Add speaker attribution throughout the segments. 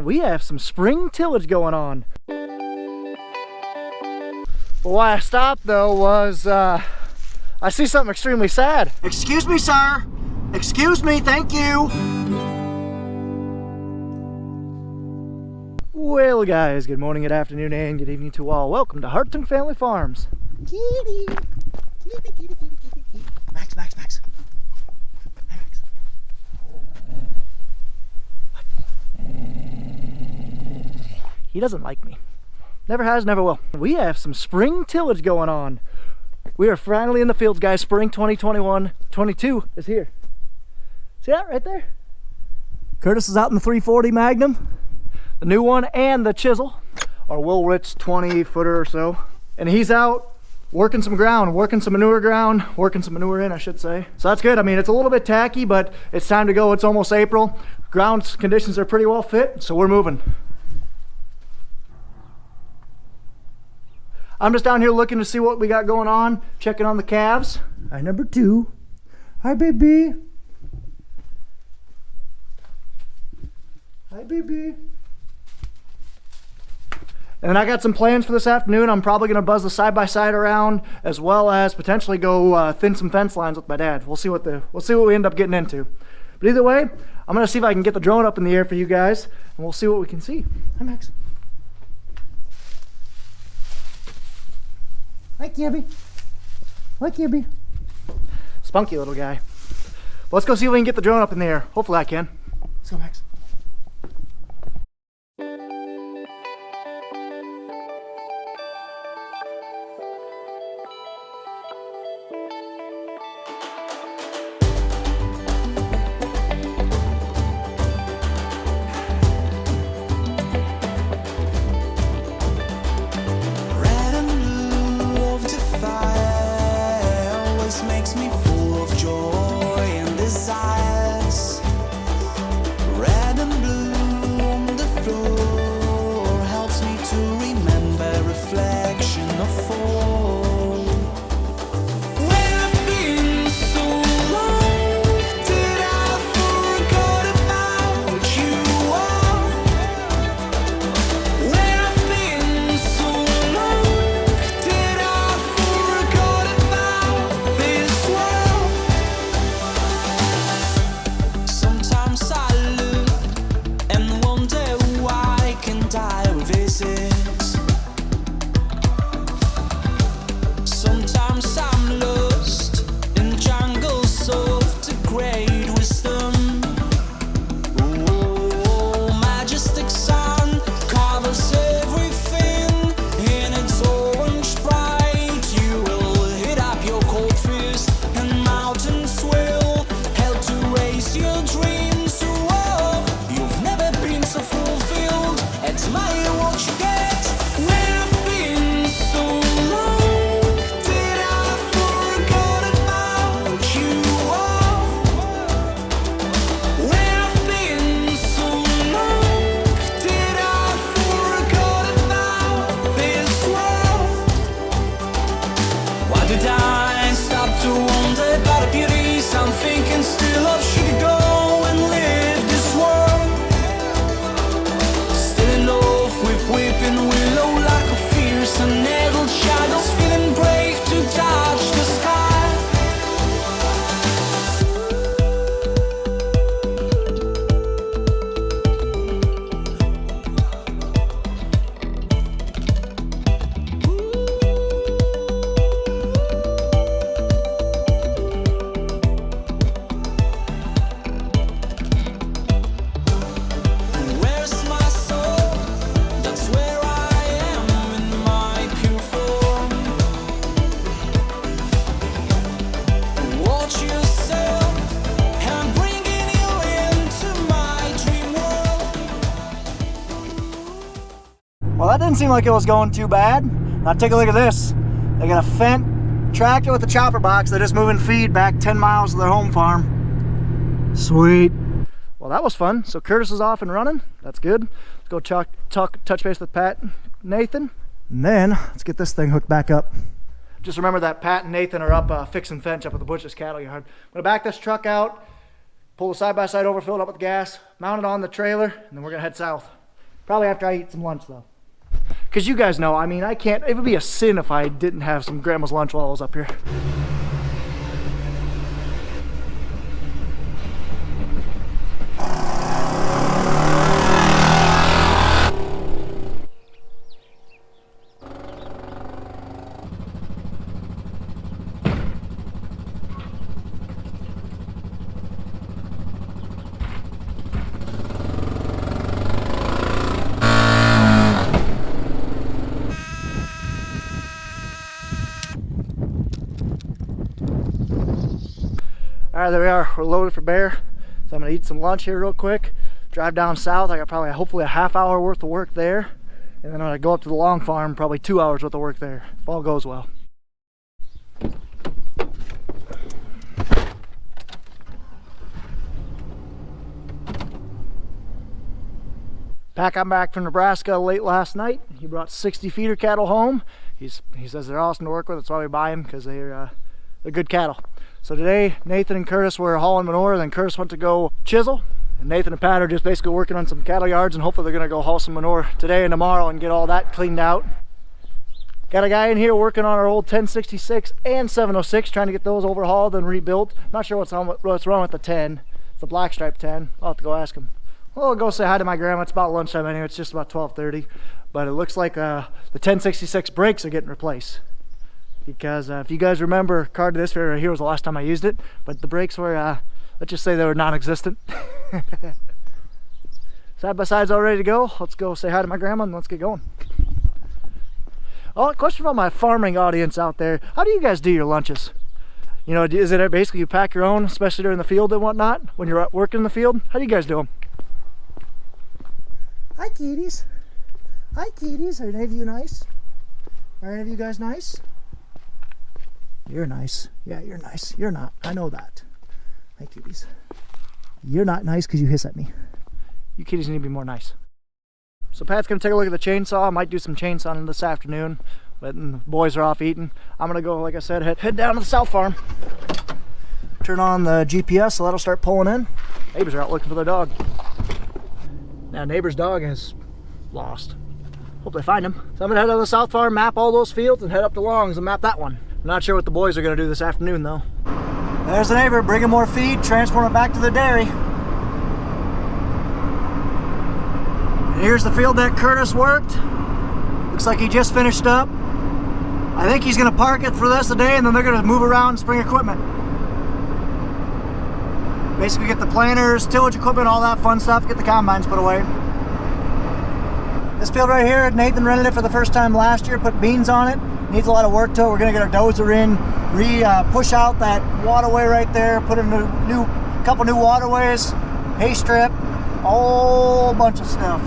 Speaker 1: We have some spring tillage going on. Well, why I stopped though was I see something extremely sad. Excuse me, sir. Excuse me, thank you. Well, guys, good morning, good afternoon, and good evening to all. Welcome to Hartung Family Farms. Kitty. Kitty, kitty, kitty, kitty, kitty. Max, Max, Max. Hi, Max. What? He doesn't like me. Never has, never will. We have some spring tillage going on. We are finally in the fields, guys. Spring 2021-22 is here. See that right there? Curtis is out in the 340 Magnum, the new one, and the chisel, our Will Rich 20-footer or so. And he's out working some ground, working some manure in, I should say. So that's good. I mean, it's a little bit tacky, but it's time to go. It's almost April. Ground conditions are pretty well fit, so we're moving. I'm just down here looking to see what we got going on, checking on the calves. Hi, number 2. Hi, baby. Hi, baby. And then I got some plans for this afternoon. I'm probably gonna buzz the side-by-side around, as well as potentially go thin some fence lines with my dad. We'll see what we end up getting into. But either way, I'm gonna see if I can get the drone up in the air for you guys, and we'll see what we can see. Hi, Max. Hi, Gibby. Hi, Gibby. Spunky little guy. Well, let's go see if we can get the drone up in the air. Hopefully I can. Let's go, Max. Well, that didn't seem like it was going too bad. Now take a look at this. They got a Fendt tractor with a chopper box. They're just moving feed back 10 miles to their home farm. Sweet. Well, that was fun. So Curtis is off and running. That's good. Let's go touch base with Pat and Nathan. And then let's get this thing hooked back up. Just remember that Pat and Nathan are up fixing fence up at the Butch's cattle yard. I'm gonna back this truck out, pull the side-by-side over, fill it up with gas, mount it on the trailer, and then we're gonna head south. Probably after I eat some lunch though. Because you guys know, I mean, I can't, it would be a sin if I didn't have some grandma's lunch while I was up here. Alright, there we are. We're loaded for bear. So I'm gonna eat some lunch here real quick. Drive down south. I got probably hopefully a half hour worth of work there. And then I'm gonna go up to the long farm, probably 2 hours worth of work there, if all goes well. Pat got back from Nebraska late last night. He brought 60 feeder cattle home. He says they're awesome to work with. That's why we buy them, because they're good cattle. So today, Nathan and Curtis were hauling manure, then Curtis went to go chisel. And Nathan and Pat are just basically working on some cattle yards, and hopefully they're gonna go haul some manure today and tomorrow and get all that cleaned out. Got a guy in here working on our old 1066 and 706, trying to get those overhauled and rebuilt. Not sure what's wrong with the 10. It's the black stripe 10. I'll have to go ask him. Well, I'll go say hi to my grandma. It's about lunchtime anyway. It's just about 12:30. But it looks like the 1066 brakes are getting replaced. Because if you guys remember, card to this video right here was the last time I used it, but the brakes were, let's just say they were non-existent. Side by side's all ready to go. Let's go say hi to my grandma and let's get going. Oh, question from my farming audience out there. How do you guys do your lunches? You know, is it basically you pack your own, especially during the field and whatnot, when you're working in the field? How do you guys do them? Hi, kitties. Hi, kitties. Are any of you nice? Are any of you guys nice? You're nice. Yeah, you're nice. You're not. I know that. Hi, kitties. You're not nice because you hiss at me. You kitties need to be more nice. So Pat's going to take a look at the chainsaw. I might do some chainsawing this afternoon. But the boys are off eating. I'm going to go, like I said, head down to the south farm. Turn on the GPS so that'll start pulling in. Neighbors are out looking for their dog. Now, neighbor's dog is lost. Hope they find him. So I'm going to head to the south farm, map all those fields, and head up to Longs and map that one. I'm not sure what the boys are going to do this afternoon though. There's the neighbor bringing more feed, transporting it back to the dairy. And here's the field that Curtis worked. Looks like he just finished up. I think he's going to park it for the rest of the day and then they're going to move around and spring equipment. Basically get the planters, tillage equipment, all that fun stuff, get the combines put away. This field right here, Nathan rented it for the first time last year, put beans on it. Needs a lot of work to it. We're gonna get our dozer in, push out that waterway right there, put in a couple new waterways, hay strip, a whole bunch of stuff.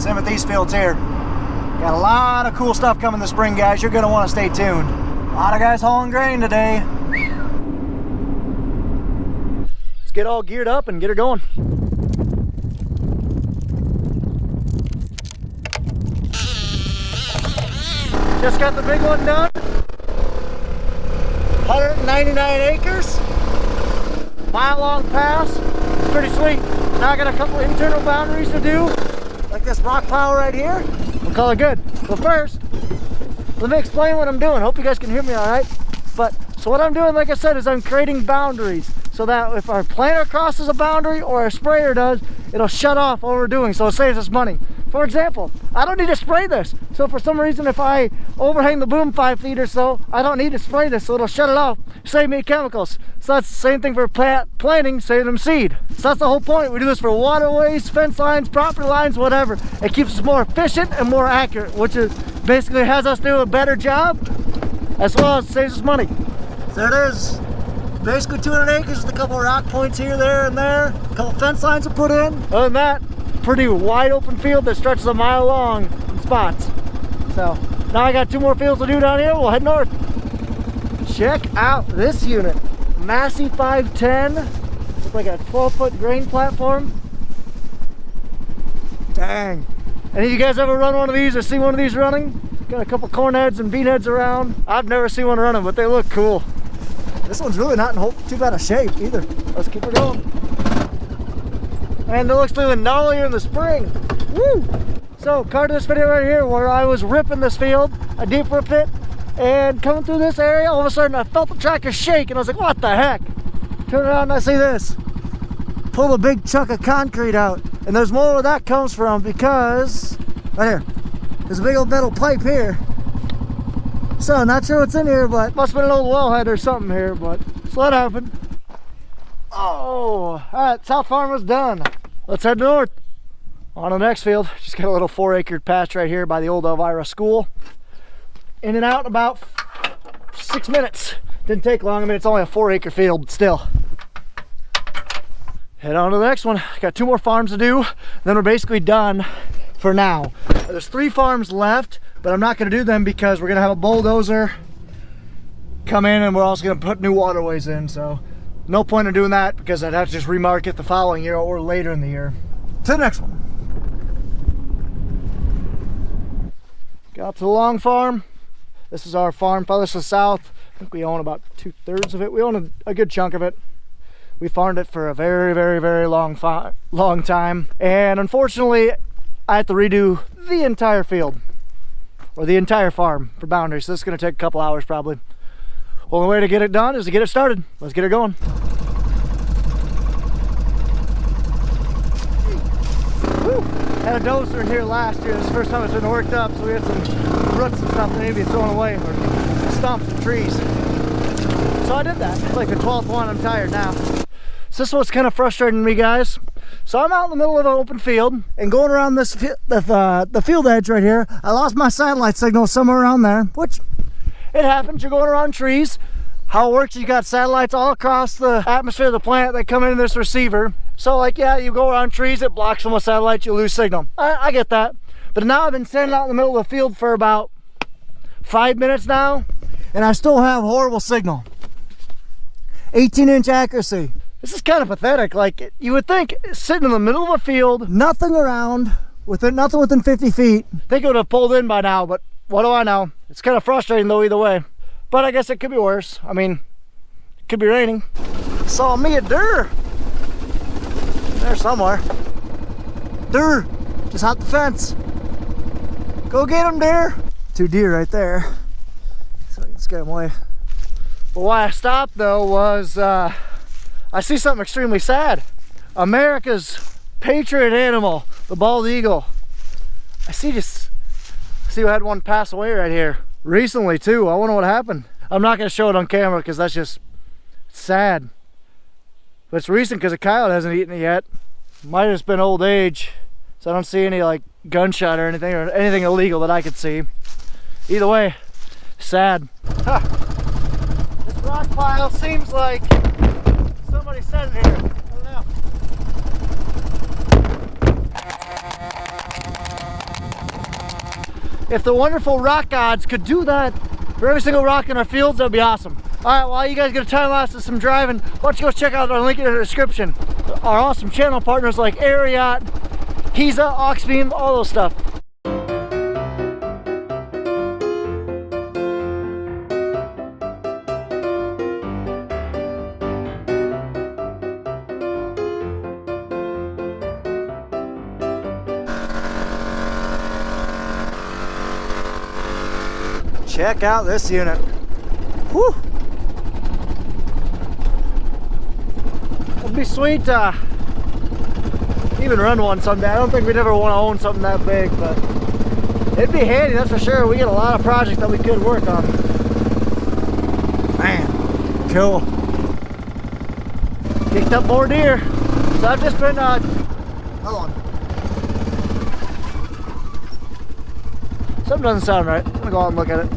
Speaker 1: Same with these fields here. Got a lot of cool stuff coming this spring, guys. You're gonna wanna stay tuned. A lot of guys hauling grain today. Let's get all geared up and get her going. Just got the big one done. 199 acres. Mile-long pass. It's pretty sweet. Now I got a couple internal boundaries to do, like this rock pile right here. We'll call it good. But first, let me explain what I'm doing. Hope you guys can hear me all right. So what I'm doing, like I said, is I'm creating boundaries so that if our planter crosses a boundary or our sprayer does, it'll shut off what we're doing, so it saves us money. For example, I don't need to spray this. So for some reason, if I overhang the boom 5 feet or so, I don't need to spray this, so it'll shut it off, save me chemicals. So that's the same thing for planting, saving them seed. So that's the whole point. We do this for waterways, fence lines, property lines, whatever. It keeps us more efficient and more accurate, which is basically has us do a better job, as well as saves us money. So there it is. Basically 200 acres with a couple of rock points here, there, and there. A couple fence lines to put in. Other than that, pretty wide open field that stretches a mile long in spots. So now I got 2 more fields to do down here. We'll head north. Check out this unit. Massey 510. Looks like a 12-foot grain platform. Dang. Any of you guys ever run one of these or see one of these running? Got a couple corn heads and bean heads around. I've never seen one running, but they look cool. This one's really not in too bad a shape either. Let's keep her going. And it looks even gnarlier in the spring. Woo! So, car to this video right here where I was ripping this field. I deep ripped it, and coming through this area, all of a sudden I felt the tractor shake, and I was like, what the heck? Turn around and I see this. Pull a big chunk of concrete out. And there's more where that comes from because, right here, there's a big old metal pipe here. So, not sure what's in here, but must have been an old wellhead or something here, but so that happened. Oh, alright, South Farm was done. Let's head north. On to the next field. Just got a little 4-acre patch right here by the old Elvira school. In and out in about 6 minutes. Didn't take long. I mean, it's only a 4-acre field, but still. Head on to the next one. Got 2 more farms to do, then we're basically done for now. There's 3 farms left, but I'm not going to do them because we're going to have a bulldozer come in, and we're also going to put new waterways in. So no point in doing that because I'd have to just remark it the following year or later in the year. To the next one. Got to the long farm. This is our farm farthest to the south. I think we own about 2/3 of it. We own a good chunk of it. We farmed it for a very long time, and unfortunately I had to redo the entire field or the entire farm for boundaries. So this is going to take a couple hours probably. Well, the way to get it done is to get it started. Let's get it going. Woo. Had a dozer in here last year. This is the first time it's been worked up, so we had some roots and stuff that need to be thrown away, or stumps and trees. So I did that. It's like the 12th one. I'm tired now. So this is what's kind of frustrating me, guys. So I'm out in the middle of an open field and going around this the field edge right here. I lost my satellite signal somewhere around there, which it happens. You're going around trees. How it works, you got satellites all across the atmosphere of the planet that come into this receiver. So like, yeah, you go around trees, it blocks them with satellites, you lose signal. I get that. But now I've been standing out in the middle of the field for about 5 minutes now, and I still have horrible signal. 18-inch accuracy. This is kind of pathetic. Like, you would think sitting in the middle of a field, nothing around, nothing within 50 feet, they would have pulled in by now, but what do I know? It's kind of frustrating though either way. But I guess it could be worse. I mean, it could be raining. Saw me a deer. There somewhere. Deer. Just hopped the fence. Go get him, deer. 2 deer right there. So I can scare them away. But why I stopped though was I see something extremely sad. America's patriot animal, the bald eagle. I see we had one pass away right here recently too. I wonder what happened. I'm not going to show it on camera because that's just sad. But it's recent because a coyote hasn't eaten it yet. Might have just been old age. So I don't see any like gunshot or anything illegal that I could see. Either way, sad. Huh. This rock pile seems like somebody's sitting here. I don't know. If the wonderful rock gods could do that for every single rock in our fields, that would be awesome. Alright, while you guys get a time lapse of some driving, why don't you go check out our link in the description. Our awesome channel partners like Ariat, Giza, Oxbeam, all those stuff. Check out this unit. Whew. It'd be sweet to even run one someday. I don't think we'd ever want to own something that big, but it'd be handy, that's for sure. We get a lot of projects that we could work on. Man, cool. Picked up more deer. So I've just been, hold on. Something doesn't sound right. I'm gonna go out and look at it.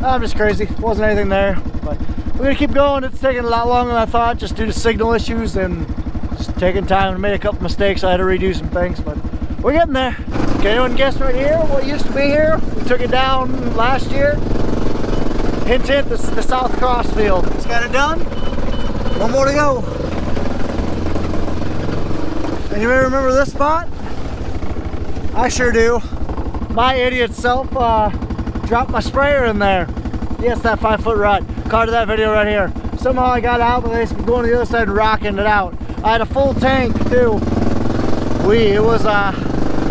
Speaker 1: I'm just crazy. Wasn't anything there, but we're gonna keep going. It's taking a lot longer than I thought, just due to signal issues and just taking time. I made a couple mistakes. I had to redo some things, but we're getting there. Can anyone guess right here what used to be here? We took it down last year. Hint, hint. This is the South Cross Field. Just got it done. One more to go. Anybody remember this spot? I sure do. My idiot self dropped my sprayer in there. Yes, that 5-foot rut. Caught to that video right here. Somehow I got out, but they just going to the other side and rocking it out. I had a full tank too. It was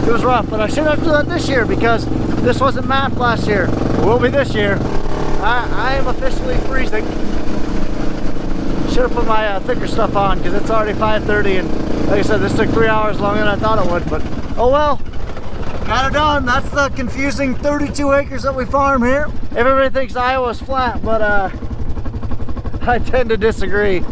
Speaker 1: it was rough, but I shouldn't have to do that this year because this wasn't mapped last year. It will be this year. I am officially freezing. Should have put my thicker stuff on because it's already 5:30, and like I said, this took 3 hours longer than I thought it would, but oh well. Got it done. That's the confusing 32 acres that we farm here. Everybody thinks Iowa's flat, but I tend to disagree.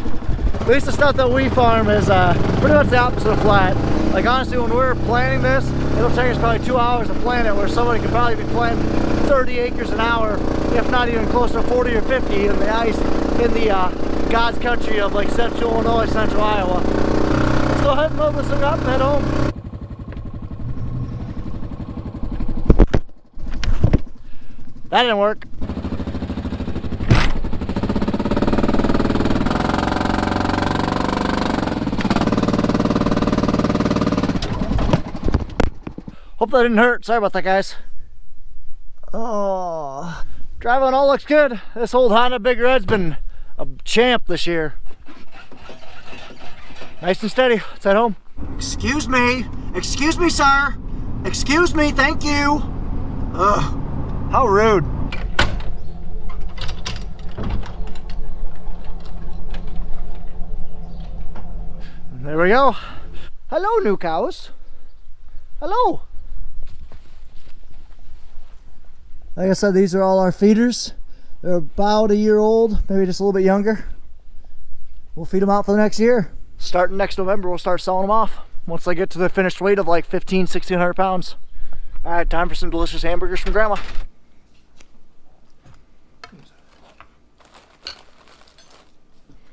Speaker 1: At least the stuff that we farm is pretty much the opposite of flat. Like honestly, when we're planting this, it'll take us probably 2 hours to plant it, where somebody could probably be planting 30 acres an hour, if not even closer to 40 or 50 in the ice, in the God's country of like central Illinois, central Iowa. Let's go ahead and load this thing up and head home. That didn't work. Hope that didn't hurt. Sorry about that, guys. Oh, driving all looks good. This old Honda Big Red's been a champ this year. Nice and steady. Let's head home. Excuse me, sir. Excuse me, thank you. Ugh, how rude. And there we go. Hello, new cows. Hello. Like I said, these are all our feeders. They're about a year old, maybe just a little bit younger. We'll feed them out for the next year. Starting next November, we'll start selling them off once they get to the finished weight of like 1,500–1,600 pounds. All right, time for some delicious hamburgers from Grandma.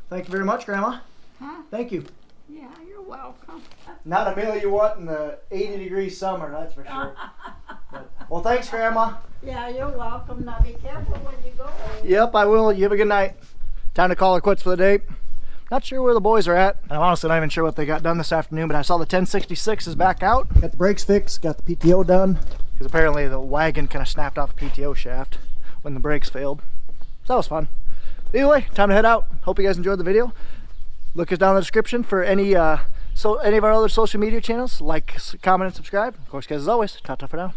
Speaker 1: Thank you very much, Grandma.
Speaker 2: Huh?
Speaker 1: Thank you.
Speaker 2: Yeah, you're welcome.
Speaker 1: Not a meal you want in the 80-degree summer, that's for sure. But, well, thanks, Grandma.
Speaker 2: Yeah, you're welcome. Now be careful when you go.
Speaker 1: Yep, I will. You have a good night. Time to call it quits for the day. Not sure where the boys are at. I'm honestly not even sure what they got done this afternoon, but I saw the 1066 is back out. Got the brakes fixed, got the PTO done. Because apparently the wagon kind of snapped off the PTO shaft when the brakes failed. So that was fun. Either way, time to head out. Hope you guys enjoyed the video. Look us down in the description for any of our other social media channels. Like, comment, and subscribe. Of course, guys, as always, ta-ta for now.